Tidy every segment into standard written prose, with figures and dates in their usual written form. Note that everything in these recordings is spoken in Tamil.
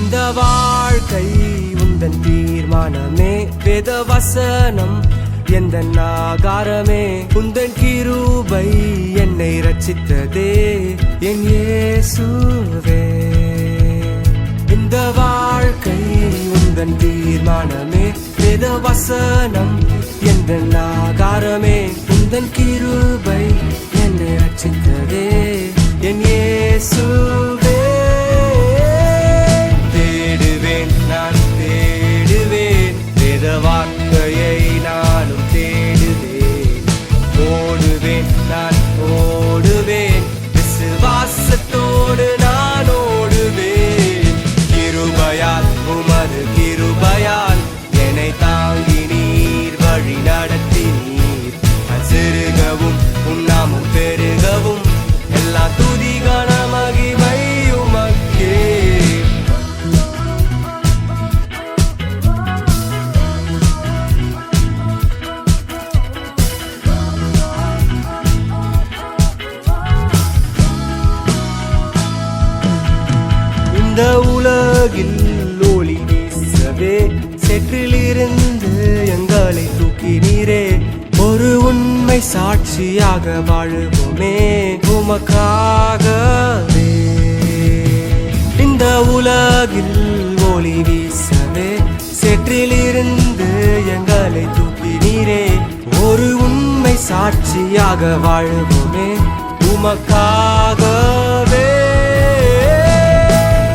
இந்த வாழ்க்கை உந்தன் தீர்மானமே, வேத வசனம் எந்தன் ஆகாரமே, உந்தன் கிருபை என்னை ரட்சித்ததே என் இயேசுவே. இந்த வாழ்க்கை உந்தன் தீர்மானமே, வேத வசனம் எந்தன் ஆகாரமே, உந்தன் கிருபை என்னை ரட்சித்ததே என் இயேசுவே. தேடுவேன் நான் தேடுவேன், வேத வார்த்தையை நானும் தேடுவேன். ஓடுவேன் நான் ஓடுவேன், விசுவாசத்தோடு நான் ஓடுவேன். கிருபையால் உமது கிருபையால் என்னை தாங்கி நீர் வழி நடத்தினீர். சிறுகவும் உண்ணாமும் பெருகவும் எல்லா துதி கன மகிமை உமக்கே. இந்த உலகில் ஒளி வீசவே செற்றிலிருந்து எங்களை தூக்கினீரே. ஒரு உண்மை சாட்சியாக வாழுவோமே உமக்காகவே. இந்த உலகில் ஒளி வீசவே செற்றிலிருந்து எங்களை தூக்கினீரே. ஒரு உண்மை சாட்சியாக வாழுவோமே உமக்காகவே.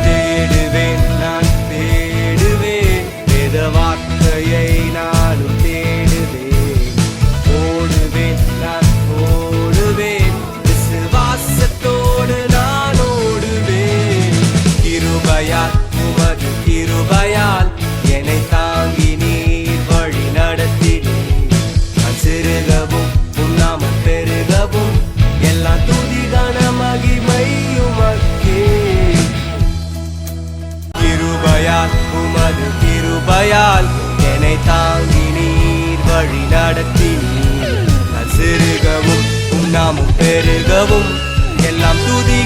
தேடுவேன் நான் தேடுவேன், வேத வார்த்தையை நானும் தேடுவேன். ஓடுவேன் நான் ஓடுவேன், விசுவாசத்தோடு நான் ஓடுவேன். கிருபையால் உமது கிருபையால் என்னை தாங்கி நீர் வழி நடத்தினீர். சிறுகவும் உண்ணாமல் பெருகவும் எல்லா துதி கன மகிமை உமக்கே. கிருபையால் உமது கிருபையால் என்னை தாங்கி நீர் வழி நடத்தினீர். சிறுகவும் உண்ணாமும் பெருகவும் எல்லாம் துதி